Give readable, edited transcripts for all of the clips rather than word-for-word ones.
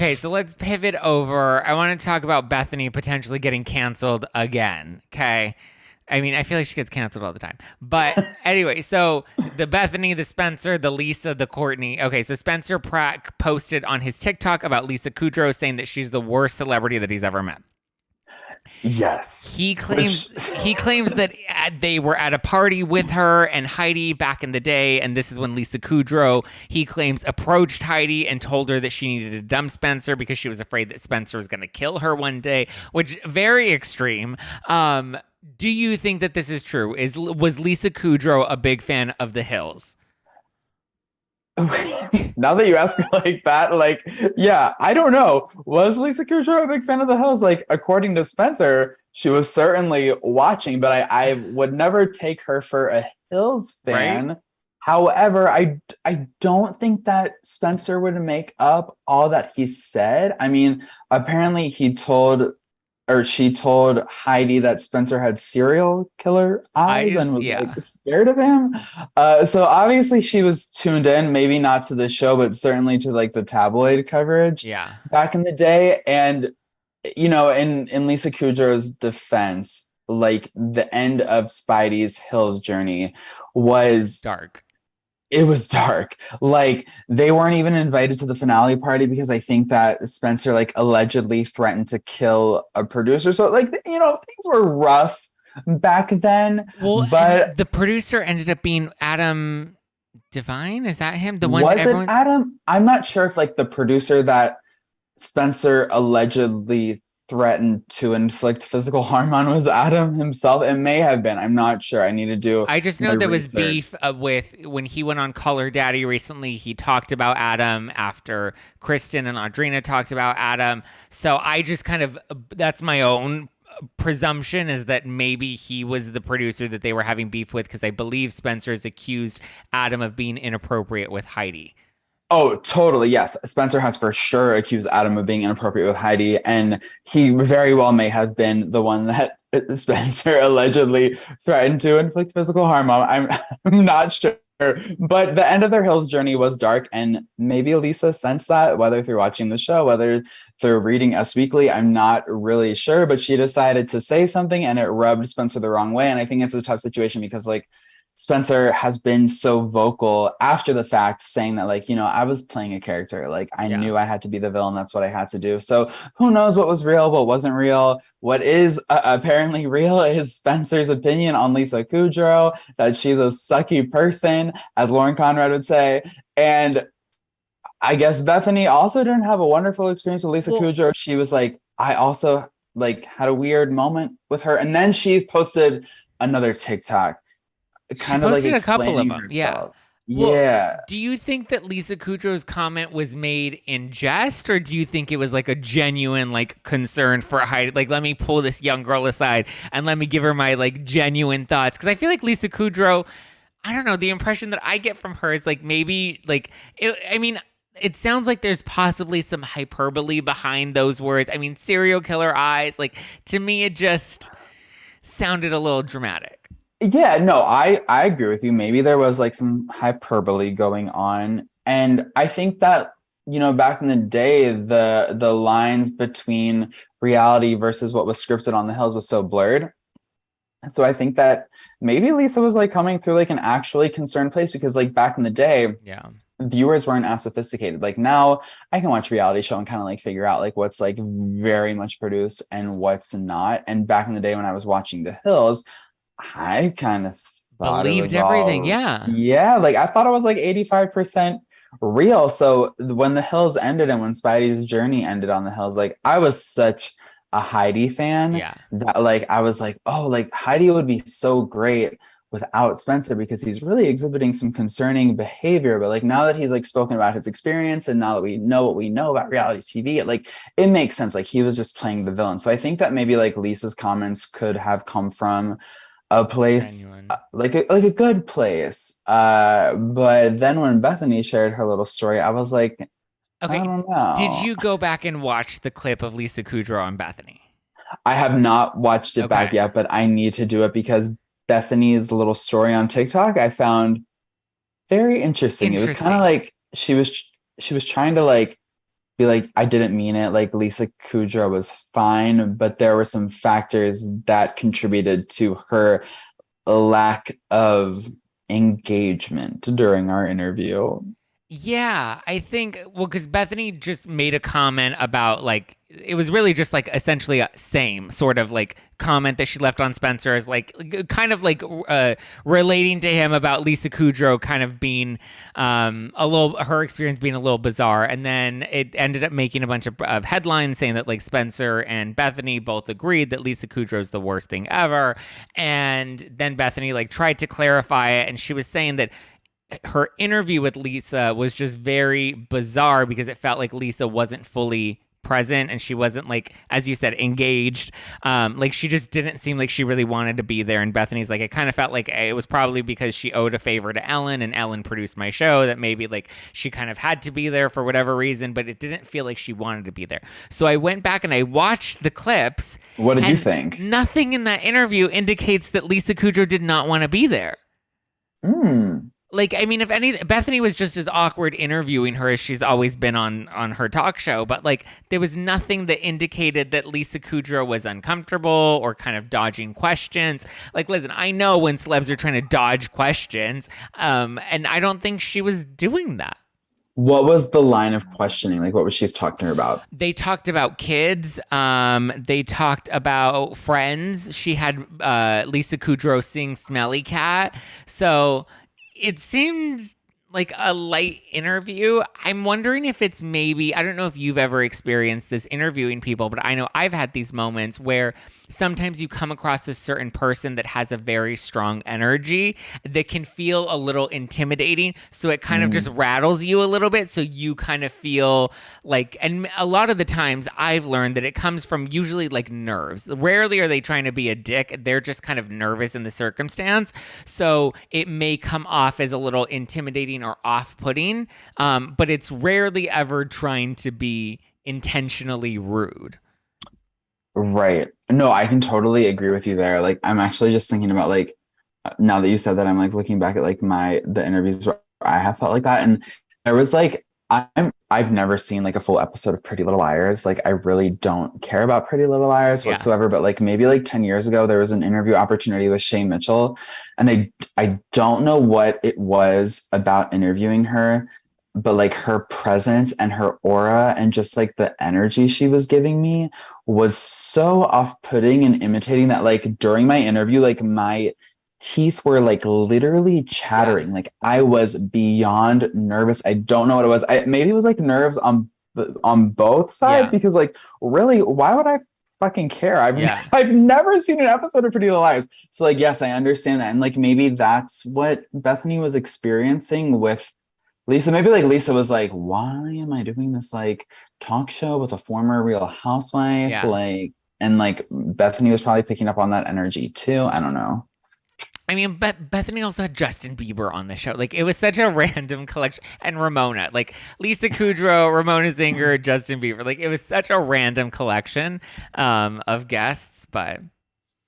Okay, so let's pivot over. I want to talk about Bethenny potentially getting canceled again. Okay. I mean, I feel like she gets canceled all the time. But anyway, so the Bethenny, the Spencer, the Lisa, the Courtney. Okay, so Spencer Pratt posted on his TikTok about Lisa Kudrow saying that she's the worst celebrity that he's ever met. Yes. He Which claims that they were at a party with her and Heidi back in the day, and this is when Lisa Kudrow, he claims, approached Heidi and told her that she needed to dump Spencer because she was afraid that Spencer was going to kill her one day, which very extreme. Do you think that this is true? Was Lisa Kudrow a big fan of The Hills? now that you ask like that, like, yeah, I don't know. Was Lisa Kudrow a big fan of the Hills? Like, according to Spencer, she was certainly watching, but I would never take her for a Hills Right? fan. However, I don't think that Spencer would make up all that he said. I mean, apparently he told or she told Heidi that Spencer had serial killer eyes and was like Yeah. scared of him. So obviously she was tuned in, maybe not to the show, but certainly to like the tabloid coverage Yeah. back in the day. And in Lisa Kudrow's defense, like the end of Spidey's Hills journey was Dark. it was dark. Like they weren't even invited to the finale party because I think that Spencer like allegedly threatened to kill a producer. So like things were rough back then. Well, and But the producer ended up being Adam Devine. Is that him? The one that was it everyone's. Adam? I'm not sure if like the producer that Spencer allegedly threatened to inflict physical harm on was Adam himself. It may have been. I'm not sure. I need to do I just my know there was research. beef with when he went on Color Daddy recently. He talked about Adam after Kristen and Audrina talked about Adam. So I just kind of, that's my own presumption, is that maybe he was the producer that they were having beef with, because I believe Spencer has accused Adam of being inappropriate with Heidi. Oh, totally. Yes. Spencer has for sure accused Adam of being inappropriate with Heidi, and he very well may have been the one that Spencer allegedly threatened to inflict physical harm on. I'm not sure. But the end of their Hills journey was dark, and maybe Lisa sensed that, whether through watching the show, whether through reading Us Weekly. I'm not really sure, but she decided to say something and it rubbed Spencer the wrong way. And I think it's a tough situation because, like, Spencer has been so vocal after the fact, saying that, like, I was playing a character. Like, I Yeah. knew I had to be the villain. That's what I had to do. So, who knows what was real, what wasn't real? What is apparently real is Spencer's opinion on Lisa Kudrow, that she's a sucky person, as Lauren Conrad would say. And I guess Bethenny also didn't have a wonderful experience with Lisa Well, Kudrow. She was like, I also like had a weird moment with her. And then she posted another TikTok she kind of like posted a couple of explaining them. Yeah. herself. Well, Yeah. do you think that Lisa Kudrow's comment was made in jest, or do you think it was like a genuine like concern for Heidi? Like, let me pull this young girl aside and let me give her my like genuine thoughts. Because I feel like Lisa Kudrow, I don't know, the impression that I get from her is like maybe like I mean, it sounds like there's possibly some hyperbole behind those words. I mean, serial killer eyes. Like, to me, it just sounded a little dramatic. Yeah, no, I agree with you. Maybe there was like some hyperbole going on. And I think that, back in the day, the lines between reality versus what was scripted on the Hills was so blurred. So I think that maybe Lisa was like coming through like an actually concerned place because like back in the day, Yeah. viewers weren't as sophisticated. Like now I can watch a reality show and kind of like figure out like what's like very much produced and what's not. And back in the day when I was watching The Hills, I kind of thought it Believed was everything. all, Yeah. yeah, like I thought it was like 85% real. So when The Hills ended and when Spidey's journey ended on The Hills, like I was such a Heidi fan Yeah. that like I was like, oh, like Heidi would be so great without Spencer because he's really exhibiting some concerning behavior. But like now that he's like spoken about his experience and now that we know what we know about reality TV, it makes sense. Like he was just playing the villain. So I think that maybe like Lisa's comments could have come from a place Genuine. like a good place. But then when Bethenny shared her little story, I was like, I Okay. don't Did know. you go back and watch the clip of Lisa Kudrow and Bethany? I have not watched it back Okay. yet, but I need to do it because Bethany's little story on TikTok I found very interesting. It was kind of Interesting. like she was trying to like be like, I didn't mean it. Like Lisa Kudrow was fine, but there were some factors that contributed to her lack of engagement during our interview. Yeah, I think, well, because Bethenny just made a comment about like, it was really just like essentially a same sort of like comment that she left on Spencer as like kind of like relating to him about Lisa Kudrow kind of being a little, her experience being a little bizarre. And then it ended up making a bunch of headlines saying that like Spencer and Bethenny both agreed that Lisa Kudrow is the worst thing ever. And then Bethenny like tried to clarify it, and she was saying that her interview with Lisa was just very bizarre because it felt like Lisa wasn't fully present and she wasn't, like, as you said, engaged. Like she just didn't seem like she really wanted to be there. And Bethenny's like, it kind of felt like it was probably because she owed a favor to Ellen and Ellen produced my show, that maybe like she kind of had to be there for whatever reason, but it didn't feel like she wanted to be there. So I went back and I watched the clips. What did you think? Nothing in that interview indicates that Lisa Kudrow did not want to be there. Like, I mean, if any, Bethenny was just as awkward interviewing her as she's always been on her talk show. But like, there was nothing that indicated that Lisa Kudrow was uncomfortable or kind of dodging questions. Like, listen, I know when celebs are trying to dodge questions, and I don't think she was doing that. What was the line of questioning? Like, what was she talking about? They talked about kids. They talked about friends. She had Lisa Kudrow sing "Smelly Cat." So it seems like a light interview. I'm wondering if it's maybe, I don't know if you've ever experienced this interviewing people, but I know I've had these moments where sometimes you come across a certain person that has a very strong energy that can feel a little intimidating. So it kind of just rattles you a little bit. So you kind of feel like, and a lot of the times I've learned that it comes from usually like nerves. Rarely are they trying to be a dick. They're just kind of nervous in the circumstance. So it may come off as a little intimidating or off-putting, but it's rarely ever trying to be intentionally rude. Right. No, I can totally agree with you there. Like, I'm actually just thinking about like, now that you said that, I'm like looking back at like the interviews where I have felt like that. And there was like, I've never seen like a full episode of Pretty Little Liars. Like, I really don't care about Pretty Little Liars whatsoever. But like maybe like 10 years ago, there was an interview opportunity with Shay Mitchell. And I don't know what it was about interviewing her, but like her presence and her aura and just like the energy she was giving me was so off-putting and imitating that like during my interview, like my teeth were like literally chattering. Like I was beyond nervous. I don't know what it was. Maybe it was like nerves on both sides because like really, why would I fucking care? I've never seen an episode of Pretty Little Liars. So like, yes, I understand that. And like maybe that's what Bethenny was experiencing with Lisa. Maybe like Lisa was like, why am I doing this like talk show with a former Real Housewife? Like, and like Bethenny was probably picking up on that energy too. I don't know. I mean, Bethenny also had Justin Bieber on the show. Like, it was such a random collection. And Ramona. Like, Lisa Kudrow, Ramona Singer, Justin Bieber. Like, it was such a random collection of guests. But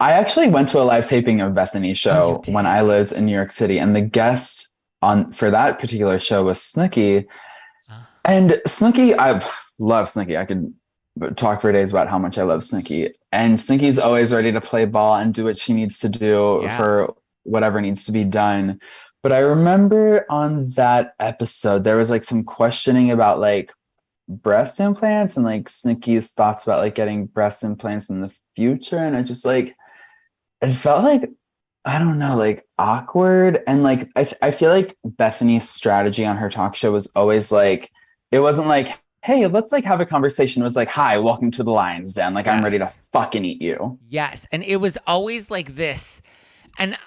I actually went to a live taping of Bethenny's show when I lived in New York City. And the guest for that particular show was Snooki. And Snooki, I love Snooki. I could talk for days about how much I love Snooki. And Snooki's always ready to play ball and do what she needs to do for whatever needs to be done. But I remember on that episode, there was like some questioning about like breast implants and like Snooki's thoughts about like getting breast implants in the future. And I just like, it felt like, I don't know, like awkward. And like, I feel like Bethenny's strategy on her talk show was always like, it wasn't like, hey, let's like have a conversation. It was like, hi, welcome to the Lion's Den. Like, I'm ready to fucking eat you. Yes. And it was always like this. And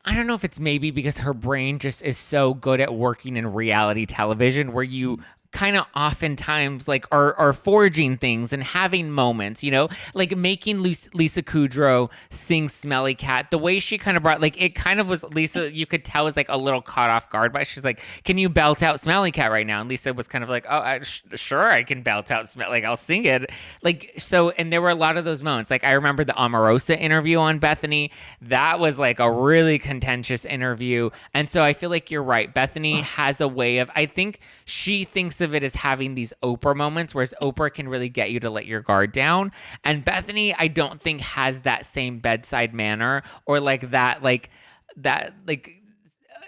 I don't know if it's maybe because her brain just is so good at working in reality television where you kind of oftentimes like are forging things and having moments, you know, like making Lisa Kudrow sing Smelly Cat. The way she kind of brought, like, it kind of was, Lisa, you could tell, was like a little caught off guard by, she's like, can you belt out Smelly Cat right now? And Lisa was kind of like, oh, sure, I can belt out like I'll sing it. Like, so, and there were a lot of those moments. Like, I remember the Omarosa interview on Bethenny. That was like a really contentious interview. And so I feel like you're right. Bethenny has a way of, I think she thinks crux of it is having these Oprah moments, whereas Oprah can really get you to let your guard down. And Bethenny, I don't think has that same bedside manner or that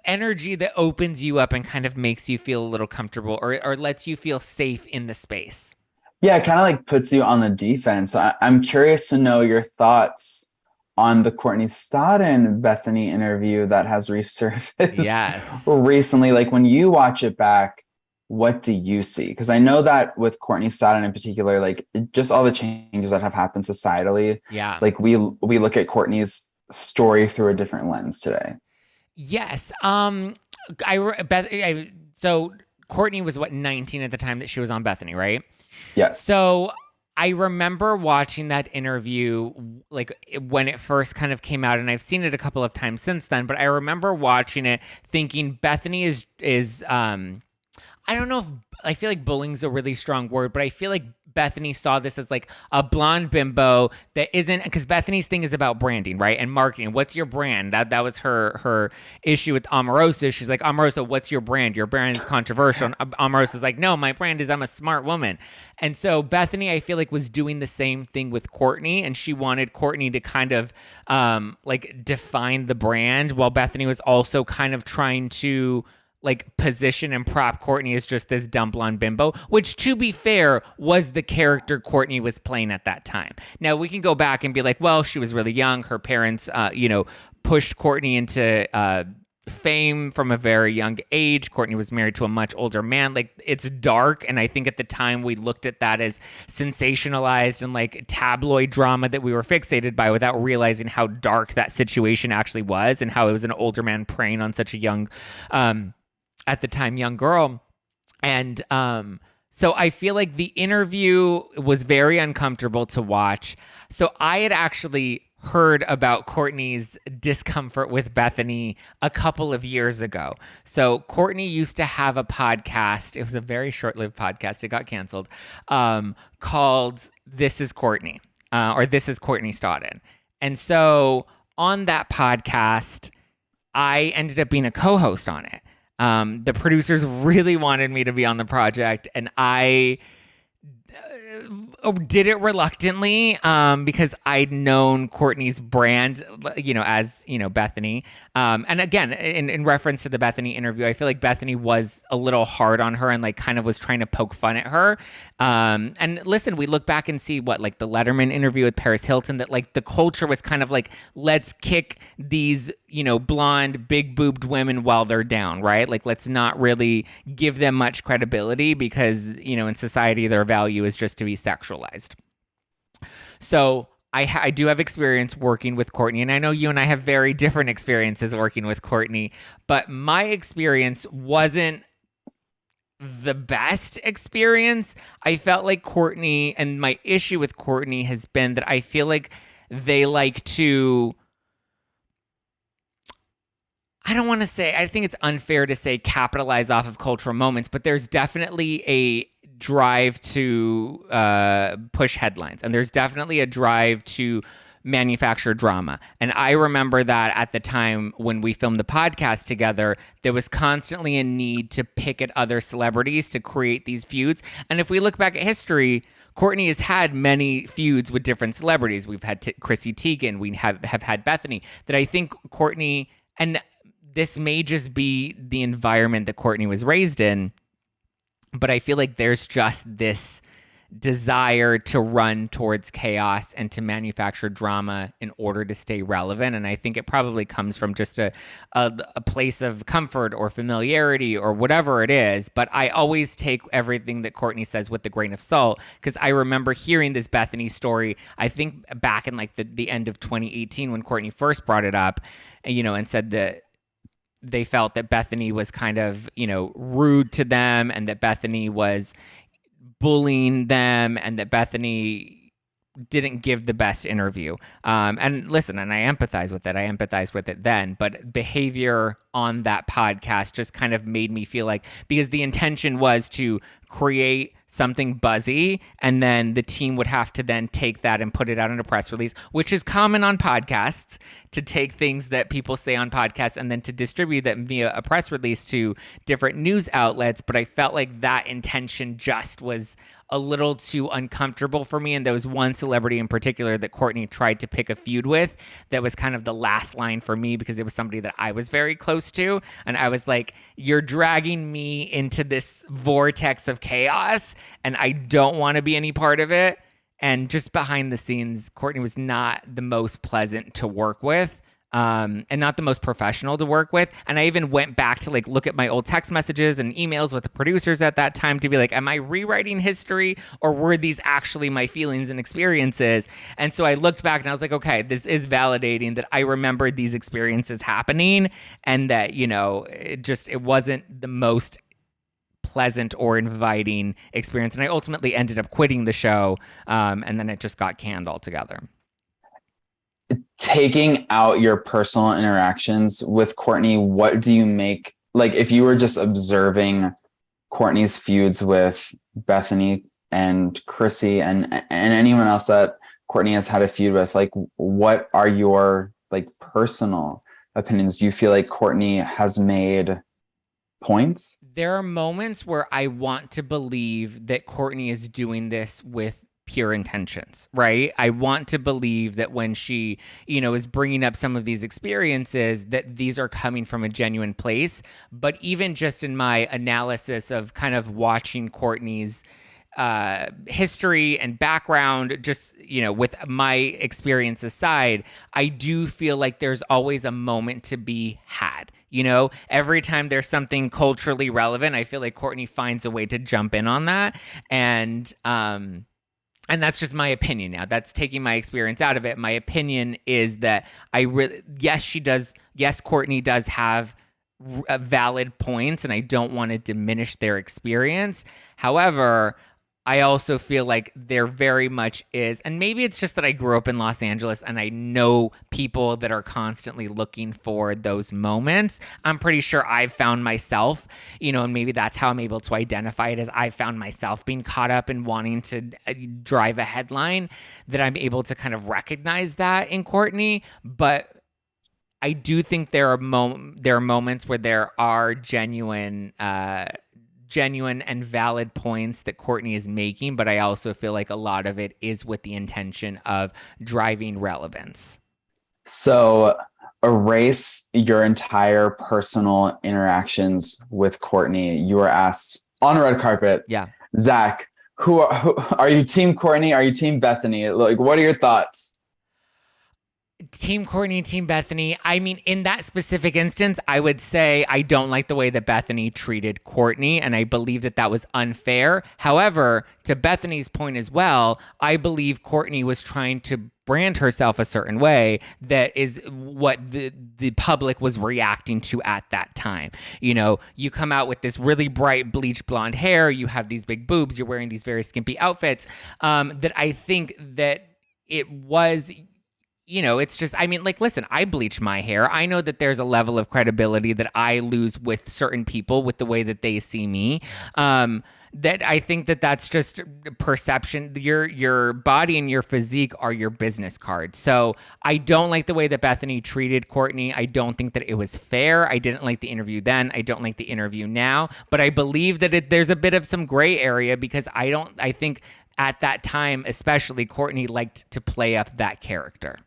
energy that opens you up and kind of makes you feel a little comfortable or lets you feel safe in the space. Yeah, it kind of like puts you on the defense. So I'm curious to know your thoughts on the Courtney Stodden Bethenny interview that has resurfaced Yes. recently. Like when you watch it back, what do you see? Because I know that with Courtney Stodden in particular, like just all the changes that have happened societally, Yeah. like we look at Courtney's story through a different lens today. Yes. So Courtney was 19 at the time that she was on Bethenny, right? Yes. So I remember watching that interview like when it first kind of came out, and I've seen it a couple of times since then, but I remember watching it thinking Bethenny is I don't know if I feel like bullying's a really strong word, but I feel like Bethenny saw this as like a blonde bimbo that isn't, because Bethenny's thing is about branding, right? And marketing. What's your brand? That was her issue with Omarosa. She's like, Omarosa, what's your brand? Your brand is controversial. And Omarosa's like, no, my brand is I'm a smart woman. And so Bethenny, I feel like, was doing the same thing with Courtney, and she wanted Courtney to kind of like define the brand, while Bethenny was also kind of trying to like position and prop Courtney as just this dumb blonde bimbo, which to be fair was the character Courtney was playing at that time. Now we can go back and be like, well, she was really young. Her parents, pushed Courtney into fame from a very young age. Courtney was married to a much older man. Like it's dark. And I think at the time we looked at that as sensationalized and like tabloid drama that we were fixated by without realizing how dark that situation actually was and how it was an older man preying on such a young, at the time, young girl. And so I feel like the interview was very uncomfortable to watch. So I had actually heard about Courtney's discomfort with Bethenny a couple of years ago. So Courtney used to have a podcast. It was a very short-lived podcast. It got canceled, called This Is Courtney, or This Is Courtney Stodden. And so on that podcast, I ended up being a co-host on it. The producers really wanted me to be on the project, and I did it reluctantly because I'd known Courtney's brand, as, Bethenny. And again, in reference to the Bethenny interview, I feel like Bethenny was a little hard on her and like kind of was trying to poke fun at her. And listen, we look back and see like the Letterman interview with Paris Hilton, that like the culture was kind of like, let's kick these, blonde, big boobed women while they're down, right? Like, let's not really give them much credibility because, in society, their value is just to be sexualized. So I do have experience working with Courtney, and I know you and I have very different experiences working with Courtney, but my experience wasn't the best experience. I felt like Courtney, and my issue with Courtney has been that I feel like they like to, I don't want to say, I think it's unfair to say capitalize off of cultural moments, but there's definitely a drive to push headlines, and there's definitely a drive to manufacture drama. And I remember that at the time when we filmed the podcast together, there was constantly a need to pick at other celebrities to create these feuds. And if we look back at history, Courtney has had many feuds with different celebrities. We've had Chrissy Teigen, we have had Bethenny, that I think Courtney, and this may just be the environment that Courtney was raised in, but I feel like there's just this desire to run towards chaos and to manufacture drama in order to stay relevant. And I think it probably comes from just a place of comfort or familiarity or whatever it is. But I always take everything that Courtney says with a grain of salt, because I remember hearing this Bethenny story, I think back in like the end of 2018 when Courtney first brought it up, and said that they felt that Bethenny was kind of, rude to them, and that Bethenny was bullying them, and that Bethenny didn't give the best interview. And listen, and I empathize with it. I empathized with it then, but behavior on that podcast just kind of made me feel like, because the intention was to create something buzzy, and then the team would have to then take that and put it out in a press release, which is common on podcasts, to take things that people say on podcasts and then to distribute them via a press release to different news outlets. But I felt like that intention just was a little too uncomfortable for me. And there was one celebrity in particular that Courtney tried to pick a feud with that was kind of the last line for me, because it was somebody that I was very close to. And I was like, you're dragging me into this vortex of chaos, and I don't want to be any part of it. And just behind the scenes, Courtney was not the most pleasant to work with. And not the most professional to work with. And I even went back to like look at my old text messages and emails with the producers at that time to be like, am I rewriting history, or were these actually my feelings and experiences? And so I looked back and I was like, okay, this is validating that I remembered these experiences happening, and that, you know, it wasn't the most pleasant or inviting experience. And I ultimately ended up quitting the show. And then it just got canned altogether. Taking out your personal interactions with Courtney, what do you make, like, if you were just observing Courtney's feuds with Bethenny and Chrissy and anyone else that Courtney has had a feud with, like, what are your like personal opinions? Do you feel like Courtney has made points? There are moments where I want to believe that Courtney is doing this with pure intentions, right? I want to believe that when she, you know, is bringing up some of these experiences, that these are coming from a genuine place. But even just in my analysis of kind of watching Courtney's history and background, just, you know, with my experience aside, I do feel like there's always a moment to be had. You know, every time there's something culturally relevant, I feel like Courtney finds a way to jump in on that. And that's just my opinion now. That's taking my experience out of it. My opinion is that yes, Courtney does have valid points, and I don't want to diminish their experience. However, I also feel like there very much is, and maybe it's just that I grew up in Los Angeles and I know people that are constantly looking for those moments. I'm pretty sure I've found myself, you know, and maybe that's how I'm able to identify it, as I found myself being caught up in wanting to drive a headline, that I'm able to kind of recognize that in Courtney. But I do think there are moments where there are genuine and valid points that Courtney is making, but I also feel like a lot of it is with the intention of driving relevance. So erase your entire personal interactions with Courtney. You were asked on a red carpet, Yeah. Zack, who are you, team Courtney? Are you team Bethenny? Like, what are your thoughts? Team Courtney, Team Bethenny. I mean, in that specific instance, I would say I don't like the way that Bethenny treated Courtney, and I believe that that was unfair. However, to Bethenny's point as well, I believe Courtney was trying to brand herself a certain way that is what the public was reacting to at that time. You know, you come out with this really bright bleach blonde hair, you have these big boobs, you're wearing these very skimpy outfits, that I think that it was... You know, it's just, I mean, like, listen, I bleach my hair. I know that there's a level of credibility that I lose with certain people with the way that they see me. That I think that that's just perception. Your body and your physique are your business card. So I don't like the way that Bethenny treated Courtney. I don't think that it was fair. I didn't like the interview then. I don't like the interview now. But I believe that there's a bit of some gray area, because I think at that time, especially, Courtney liked to play up that character.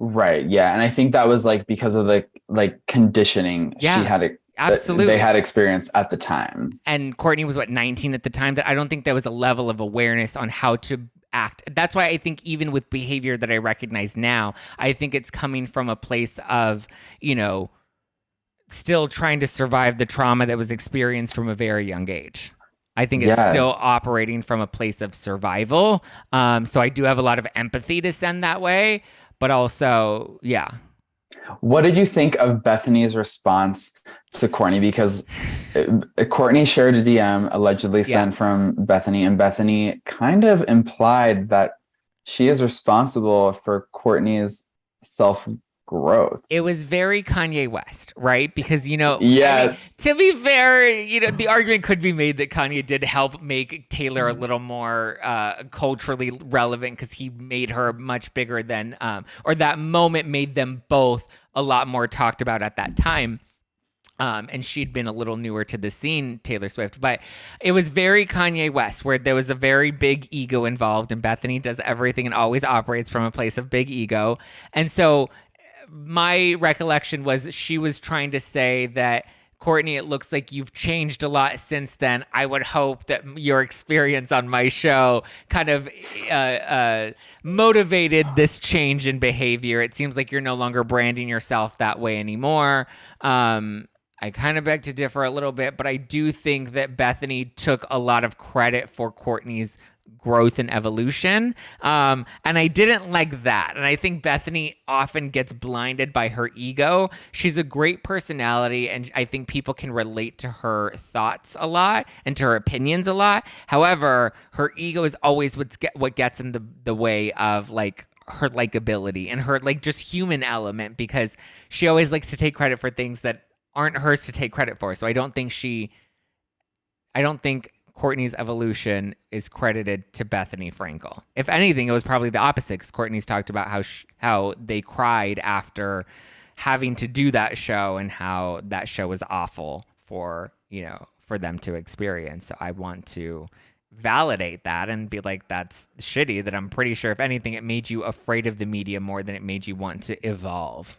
Right. Yeah. And I think that was like because of the like conditioning she had, absolutely, they had experienced at the time. And Courtney was 19 at the time. That I don't think there was a level of awareness on how to act. That's why I think even with behavior that I recognize now, I think it's coming from a place of, you know, still trying to survive the trauma that was experienced from a very young age. I think it's still operating from a place of survival. So I do have a lot of empathy to send that way. But also, yeah. What did you think of Bethenny's response to Courtney? Because Courtney shared a DM allegedly sent from Bethenny, and Bethenny kind of implied that she is responsible for Courtney's growth. It was very Kanye West, right? Because, I mean, Yes. to be fair, the argument could be made that Kanye did help make Taylor a little more culturally relevant because he made her much bigger than, or that moment made them both a lot more talked about at that time. And she'd been a little newer to the scene, Taylor Swift, but it was very Kanye West, where there was a very big ego involved, and Bethenny does everything and always operates from a place of big ego. And so my recollection was she was trying to say that, Courtney, it looks like you've changed a lot since then. I would hope that your experience on my show kind of motivated this change in behavior. It seems like you're no longer branding yourself that way anymore. I kind of beg to differ a little bit, but I do think that Bethenny took a lot of credit for Courtney's growth and evolution. And I didn't like that. And I think Bethenny often gets blinded by her ego. She's a great personality, and I think people can relate to her thoughts a lot and to her opinions a lot. However, her ego is always what gets in the way of like her likability and her like just human element, because she always likes to take credit for things that aren't hers to take credit for. So I don't think Courtney's evolution is credited to Bethenny Frankel. If anything, it was probably the opposite, because Courtney's talked about how they cried after having to do that show and how that show was awful for them to experience. So I want to validate that and be like, that's shitty. That I'm pretty sure, if anything, it made you afraid of the media more than it made you want to evolve.